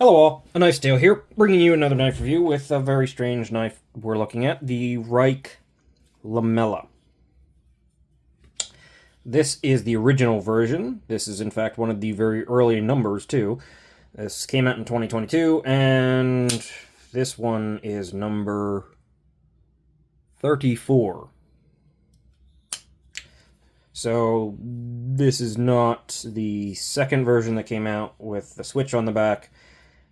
Hello all, A Knife Tale here, bringing you another knife review with a very strange knife we're looking at, the Rike Lamella. This is the original version. This is in fact one of the very early numbers too. This came out in 2022, and this one is number 34. So this is not the second version that came out with the switch on the back.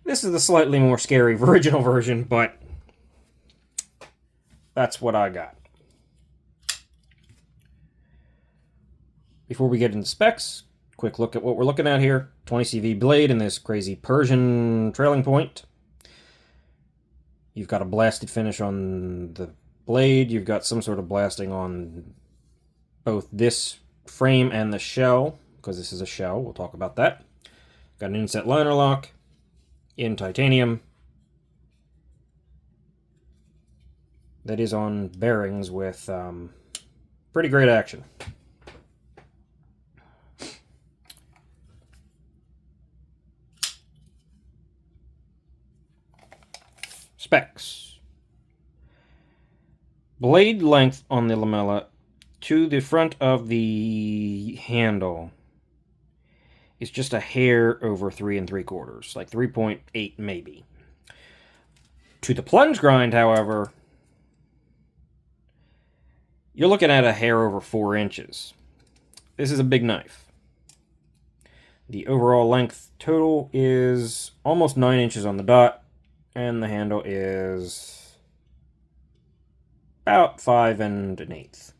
This is the slightly more scary original version, but that's what I got. Before we get into specs, quick look at what we're looking at here. 20 CV blade in this crazy Persian trailing point. You've got a blasted finish on the blade. You've got some sort of blasting on both this frame and the shell, because this is a shell. We'll talk about that. Got an inset liner lock in titanium that is on bearings with pretty great action. Specs. Blade length on the Lamella to the front of the handle is just a hair over 3 3/4, like 3.8 maybe. To the plunge grind, however, you're looking at a hair over 4 inches. This is a big knife. The overall length total is almost 9 inches on the dot, and the handle is about 5 1/8.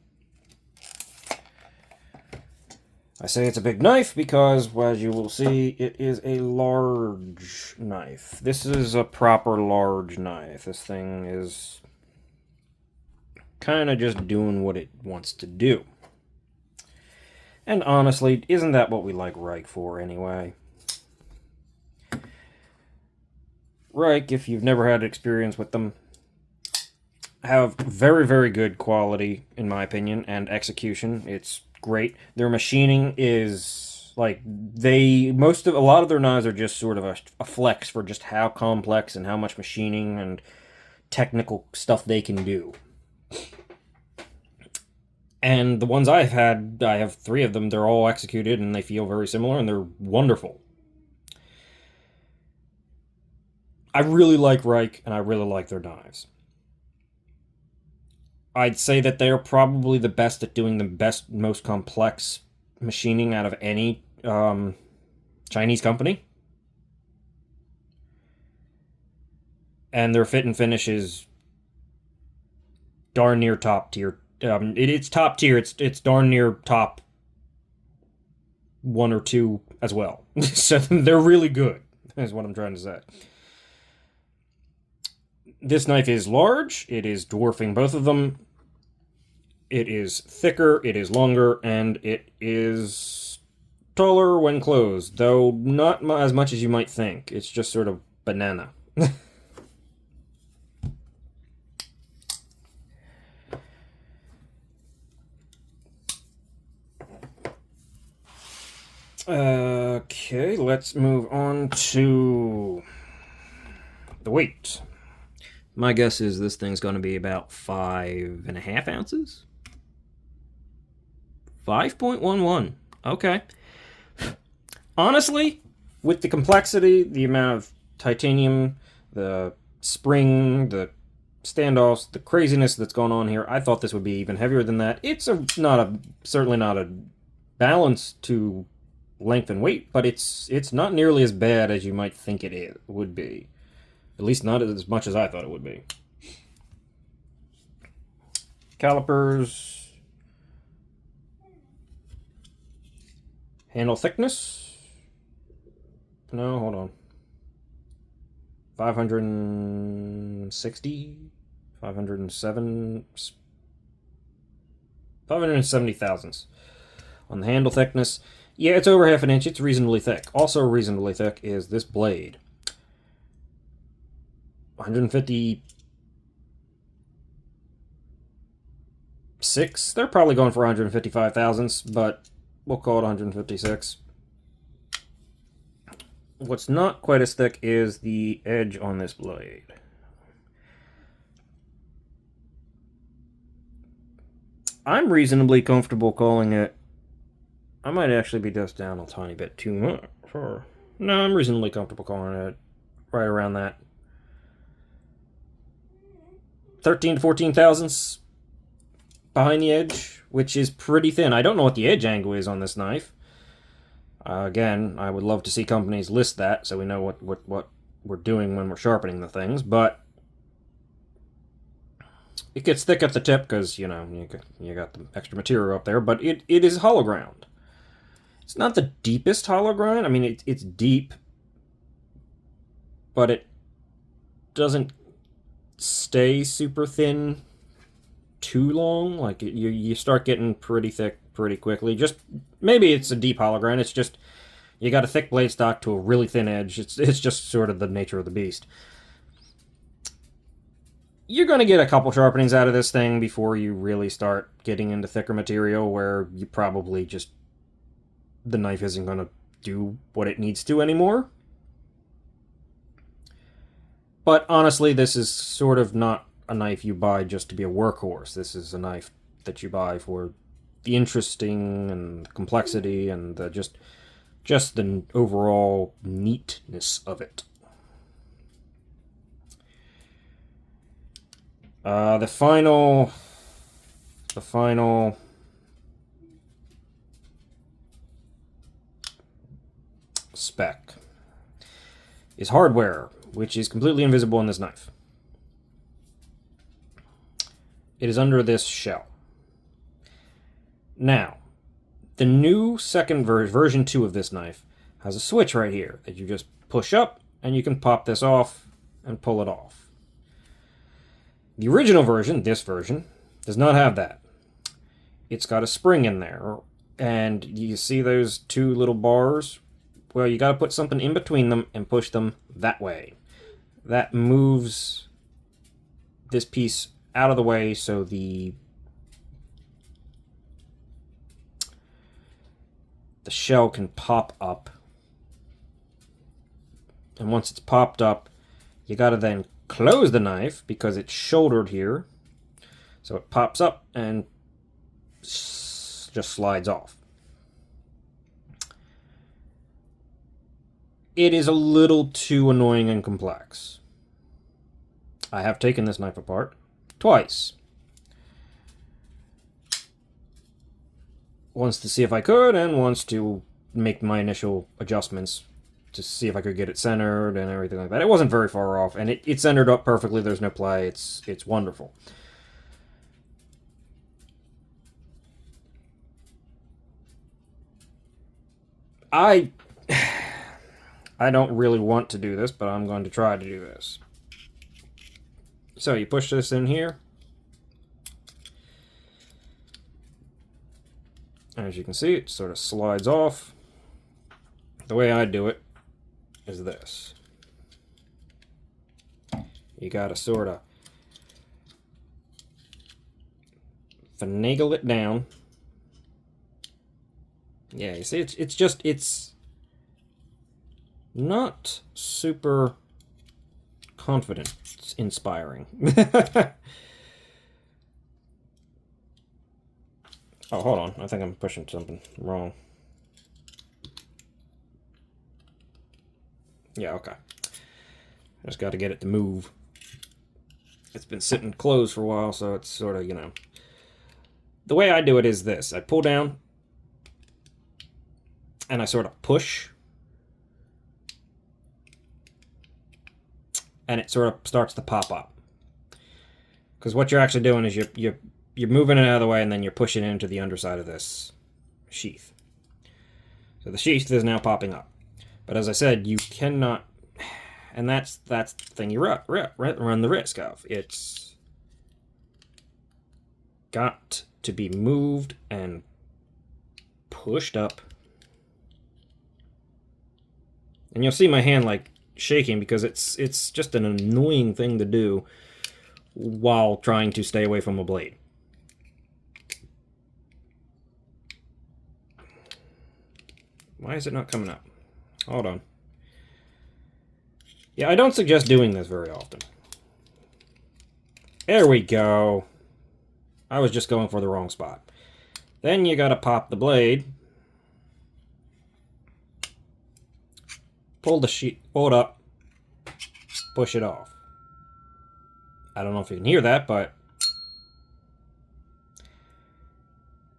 I say it's a big knife because, as you will see, it is a large knife. This is a proper large knife. This thing is kind of just doing what it wants to do. And honestly, isn't that what we like Rike for anyway? Rike, if you've never had experience with them, have very, very good quality, in my opinion, and execution. It's great. Their machining is like a lot of their knives are just sort of a flex for just how complex and how much machining and technical stuff they can do. And the ones I've had, I have 3 of them. They're all executed and they feel very similar and they're wonderful. I really like Rike and I really like their knives. I'd say that they are probably the best at doing the best, most complex machining out of any Chinese company. And their fit and finish is darn near top tier. It's top tier. It's darn near top 1 or 2 as well. So they're really good, is what I'm trying to say. This knife is large, it is dwarfing both of them, it is thicker, it is longer, and it is taller when closed, though not as much as you might think. It's just sort of banana. Okay, let's move on to the weight. My guess is this thing's going to be about 5.5 ounces. 5.11. Okay. Honestly, with the complexity, the amount of titanium, the spring, the standoffs, the craziness that's going on here, I thought this would be even heavier than that. It's certainly not a balance to length and weight, but it's not nearly as bad as you might think it would be. At least not as much as I thought it would be. Calipers. Handle thickness. No, hold on. 560? 570 thousandths on the handle thickness. Yeah, it's over 1/2 inch. It's reasonably thick. Also reasonably thick is this blade. 156. They're probably going for 155 thousandths, but we'll call it 156. What's not quite as thick is the edge on this blade. I'm reasonably comfortable calling it. I might actually be just down a tiny bit too much. No, I'm reasonably comfortable calling it right around that 13 to 14 thousandths behind the edge, which is pretty thin. I don't know what the edge angle is on this knife. Again, I would love to see companies list that so we know what we're doing when we're sharpening the things, but it gets thick at the tip because, you know, you got the extra material up there, but it is hollow ground. It's not the deepest hollow ground. I mean, it's deep, but it doesn't stay super thin too long. Like, you start getting pretty thick pretty quickly. Just, maybe it's a deep hollow ground. It's just, you got a thick blade stock to a really thin edge. It's just sort of the nature of the beast. You're going to get a couple sharpenings out of this thing before you really start getting into thicker material where you probably just, the knife isn't going to do what it needs to anymore. But honestly, this is sort of not a knife you buy just to be a workhorse. This is a knife that you buy for the interesting and the complexity and just the overall neatness of it. The final spec is hardware, which is completely invisible in this knife. It is under this shell. Now, the new second version 2 of this knife has a switch right here that you just push up and you can pop this off and pull it off. The original version, this version, does not have that. It's got a spring in there, and you see those two little bars? Well, you got to put something in between them and push them that way. That moves this piece out of the way so the shell can pop up. And once it's popped up, you got to then close the knife because it's shouldered here. So it pops up and just slides off. It is a little too annoying and complex. I have taken this knife apart twice. Once to see if I could, and once to make my initial adjustments to see if I could get it centered and everything like that. It wasn't very far off, and it centered up perfectly. There's no play. It's wonderful. I don't really want to do this, but I'm going to try to do this. So you push this in here. As you can see, it sort of slides off. The way I do it is this. You gotta sort of finagle it down. Yeah, you see, it's not super confidence inspiring. Oh, hold on. I think I'm pushing something wrong. Yeah, okay. I just got to get it to move. It's been sitting closed for a while, so it's sort of, you know. The way I do it is this. I pull down, and I sort of push, and it sort of starts to pop up. Because what you're actually doing is you're moving it out of the way, and then you're pushing it into the underside of this sheath. So the sheath is now popping up. But as I said, you cannot, and that's the thing you run the risk of. It's got to be moved and pushed up. And you'll see my hand like shaking because it's just an annoying thing to do while trying to stay away from a blade. Why is it not coming up? Hold on. Yeah, I don't suggest doing this very often. There we go. I was just going for the wrong spot. Then you gotta pop the blade. Pull the sheet, pull it up, push it off. I don't know if you can hear that, but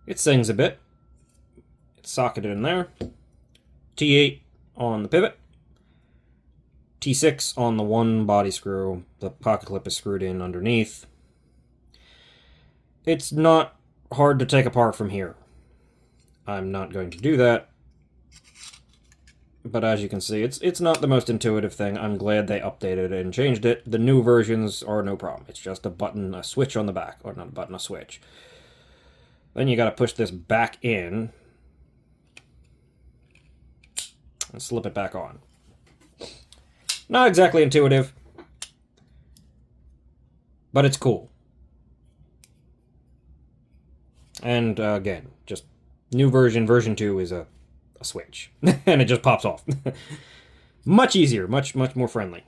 it sings a bit. It's socketed in there. T8 on the pivot. T6 on the one body screw. The pocket clip is screwed in underneath. It's not hard to take apart from here. I'm not going to do that. But as you can see, it's not the most intuitive thing. I'm glad they updated it and changed it. The new versions are no problem. It's just a button, a switch on the back. Or not a button, a switch. Then you gotta push this back in. And slip it back on. Not exactly intuitive. But it's cool. And again, just new version, version 2 is a switch. And it just pops off. Much easier, much more friendly.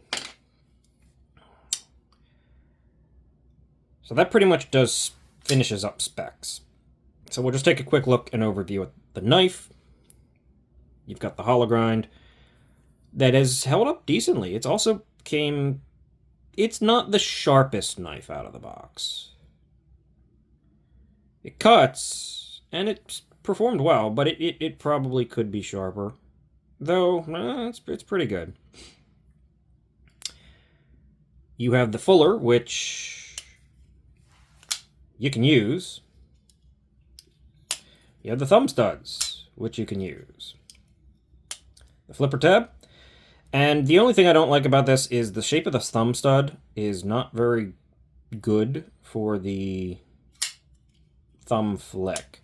So that pretty much finishes up specs. So we'll just take a quick look and overview at the knife. You've got the hollow grind. That has held up decently. It's also it's not the sharpest knife out of the box. It cuts, and it's performed well, but it probably could be sharper. Though, it's pretty good. You have the fuller, which you can use. You have the thumb studs, which you can use. The flipper tab. And the only thing I don't like about this is the shape of the thumb stud is not very good for the thumb flick.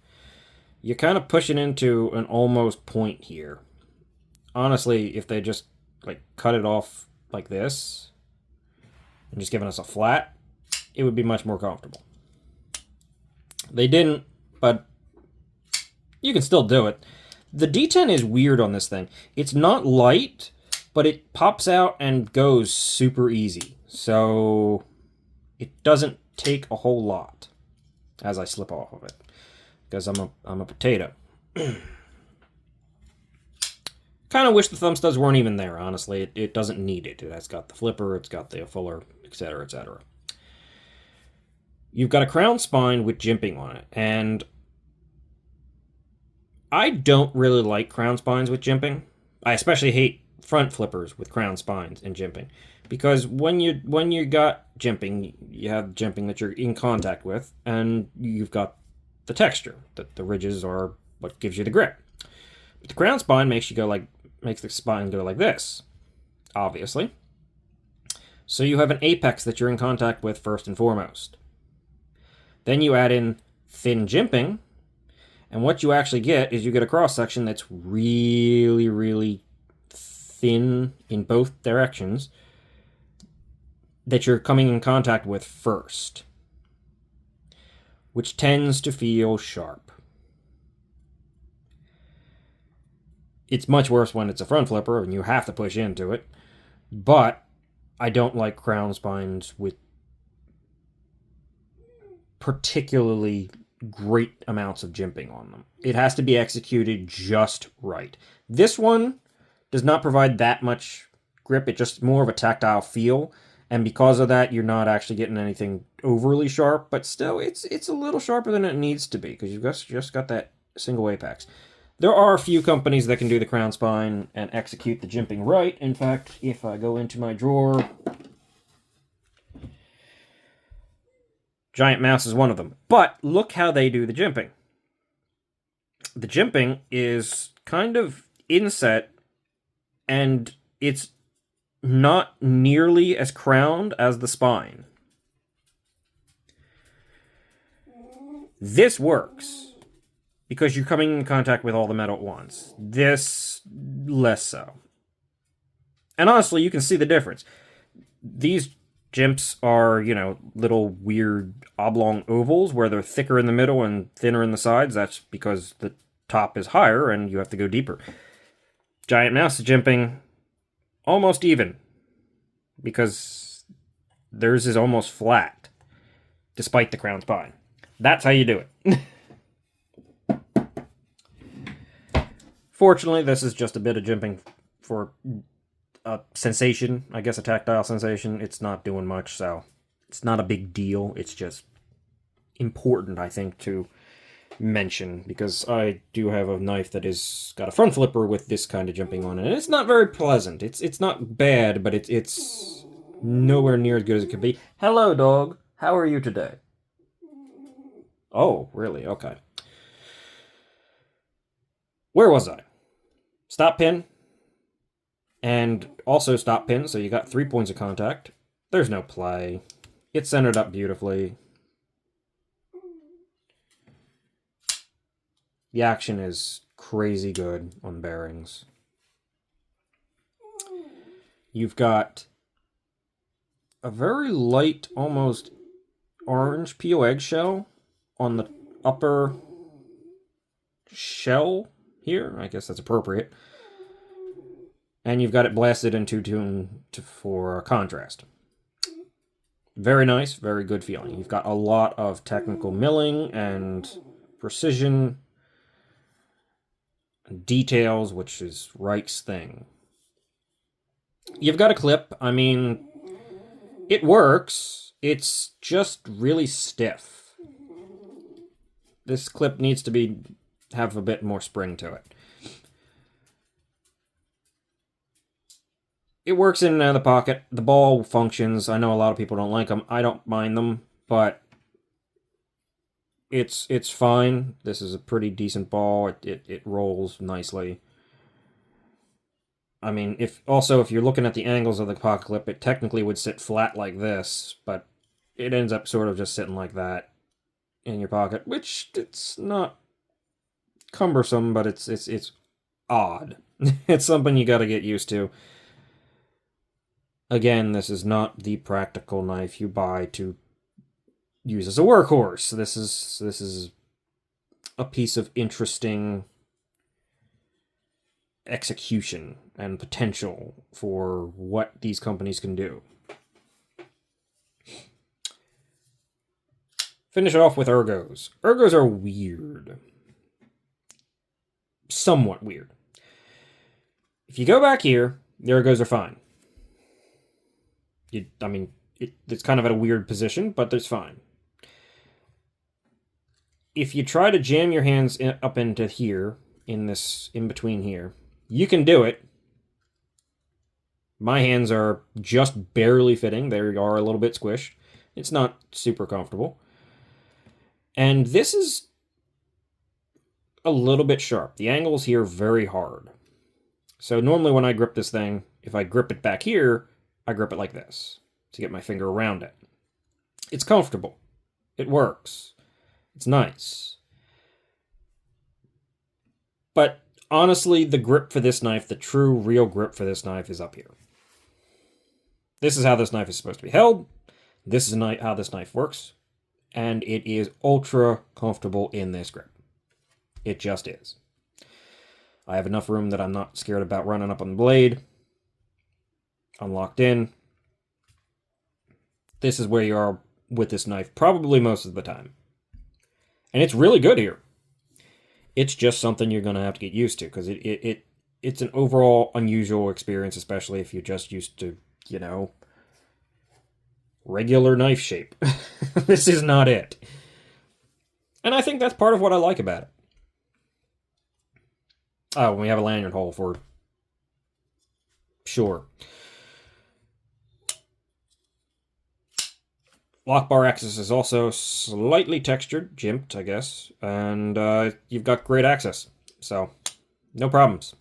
You're kind of pushing into an almost point here. Honestly, if they just like cut it off like this and just giving us a flat, it would be much more comfortable. They didn't, but you can still do it. The D10 is weird on this thing. It's not light, but it pops out and goes super easy. So it doesn't take a whole lot as I slip off of it, because I'm a potato. Kind of wish the thumb studs weren't even there, honestly. It doesn't need it. It has got the flipper, it's got the fuller, etc., etc. You've got a crown spine with jimping on it, and I don't really like crown spines with jimping. I especially hate front flippers with crown spines and jimping, because when you got jimping, you have jimping that you're in contact with, and you've got the texture that the ridges are what gives you the grip. But the crown spine makes the spine go like this, obviously. So you have an apex that you're in contact with first and foremost. Then you add in thin jimping, and what you actually get is you get a cross section that's really, really thin in both directions that you're coming in contact with first, which tends to feel sharp. It's much worse when it's a front flipper and you have to push into it, but I don't like crown spines with particularly great amounts of jimping on them. It has to be executed just right. This one does not provide that much grip. It's just more of a tactile feel, and because of that, you're not actually getting anything overly sharp, but still, it's a little sharper than it needs to be, because you've just got that single apex. There are a few companies that can do the crown spine and execute the jimping right. In fact, if I go into my drawer, Giant Mouse is one of them. But look how they do the jimping. The jimping is kind of inset, and it's not nearly as crowned as the spine. This works because you're coming in contact with all the metal at once. This, less so. And honestly, you can see the difference. These jimps are, little weird oblong ovals where they're thicker in the middle and thinner in the sides. That's because the top is higher and you have to go deeper. Giant Mouse is jimping almost even. because theirs is almost flat, despite the crown spine. That's how you do it. Fortunately, this is just a bit of jimping for a sensation, I guess a tactile sensation. It's not doing much, so it's not a big deal. It's just important, I think, to mention, because I do have a knife that is got a front flipper with this kind of jimping on it, and it's not very pleasant. It's not bad, but it's nowhere near as good as it could be. Hello, dog. How are you today? Oh, really? Okay. Where was I? Stop pin. And also stop pin, so you got 3 points of contact. There's no play. It's centered up beautifully. The action is crazy good on bearings. You've got a very light, almost orange PO eggshell on the upper shell here. I guess that's appropriate. And you've got it blasted in two-tone for contrast. Very nice, very good feeling. You've got a lot of technical milling and precision and details, which is Rike's thing. You've got a clip. I mean, it works. It's just really stiff. This clip needs to have a bit more spring to it. It works in and out of the pocket. The ball functions. I know a lot of people don't like them. I don't mind them, but it's fine. This is a pretty decent ball. It rolls nicely. I mean, if you're looking at the angles of the pocket clip, it technically would sit flat like this, but it ends up sort of just sitting like that in your pocket, which it's not cumbersome, but it's odd. It's something you got to get used to. Again, this is not the practical knife you buy to use as a workhorse. This is a piece of interesting execution and potential for what these companies can do. Finish off with ergos. Ergos are weird. Somewhat weird. If you go back here, the ergos are fine. It's kind of at a weird position, but it's fine. If you try to jam your hands up into here, in between here, you can do it. My hands are just barely fitting. They are a little bit squished. It's not super comfortable. And this is a little bit sharp. The angle's here very hard. So normally when I grip this thing, if I grip it back here, I grip it like this to get my finger around it. It's comfortable. It works. It's nice. But honestly, the grip for this knife, the true, real grip for this knife is up here. This is how this knife is supposed to be held. This is how this knife works. And it is ultra comfortable in this grip. It just is. I have enough room that I'm not scared about running up on the blade. I'm locked in. This is where you are with this knife probably most of the time. And it's really good here. It's just something you're going to have to get used to, because it's an overall unusual experience, especially if you're just used to, regular knife shape. This is not it. And I think that's part of what I like about it. Oh, we have a lanyard hole for sure. Lock bar access is also slightly textured, jimped, I guess, and you've got great access, so no problems.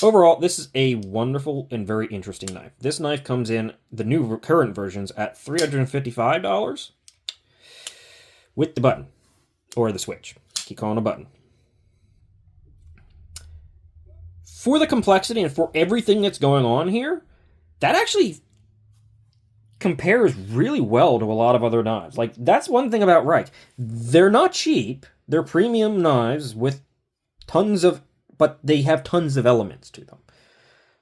Overall, this is a wonderful and very interesting knife. This knife comes in the new current versions at $355 with the button, or the switch. Keep calling it a button. For the complexity and for everything that's going on here, that actually compares really well to a lot of other knives. Like, that's one thing about Rike. They're not cheap. They're premium knives with but they have tons of elements to them.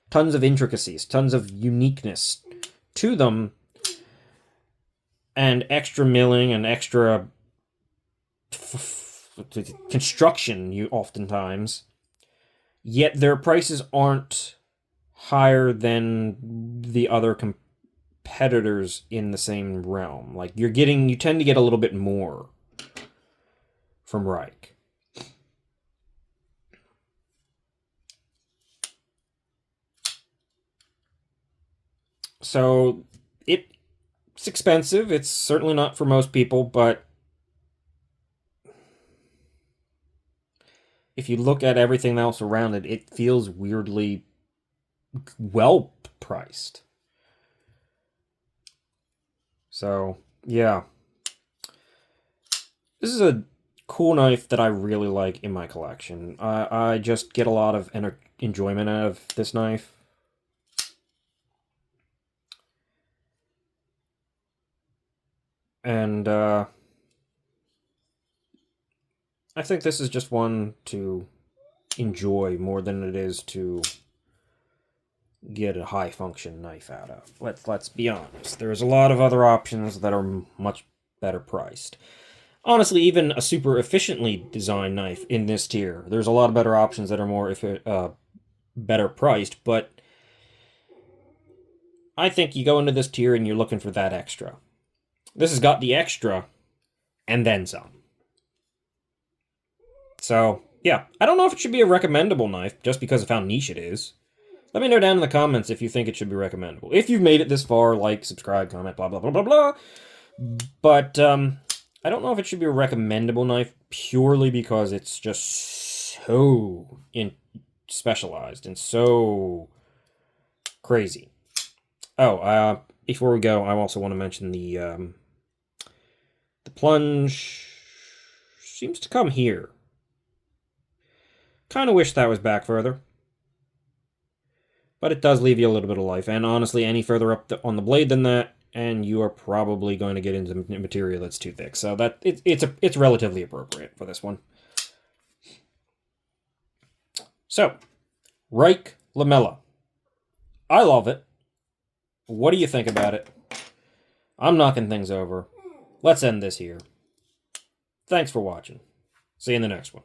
Tons of intricacies, tons of uniqueness to them, and extra milling and extra construction, you oftentimes, yet their prices aren't higher than the other competitors in the same realm. Like, you tend to get a little bit more from Rike. So it's expensive. It's certainly not for most people, but if you look at everything else around it, it feels weirdly well priced. So, yeah. This is a cool knife that I really like in my collection. I just get a lot of enjoyment out of this knife. And I think this is just one to enjoy more than it is to get a high function knife out of. Let's be honest. There's a lot of other options that are much better priced. Honestly, even a super efficiently designed knife in this tier, there's a lot of better options that are more better priced, but I think you go into this tier and you're looking for that extra. This has got the extra and then some. So, yeah, I don't know if it should be a recommendable knife just because of how niche it is. Let me know down in the comments if you think it should be recommendable. If you've made it this far, like, subscribe, comment, blah, blah, blah, blah, blah. But, I don't know if it should be a recommendable knife purely because it's just so specialized and so crazy. Oh, before we go, I also want to mention the plunge seems to come here. Kind of wish that was back further. But it does leave you a little bit of life. And honestly, any further up on the blade than that, and you are probably going to get into material that's too thick. So that it's relatively appropriate for this one. So, Rike Lamella. I love it. What do you think about it? I'm knocking things over. Let's end this here. Thanks for watching. See you in the next one.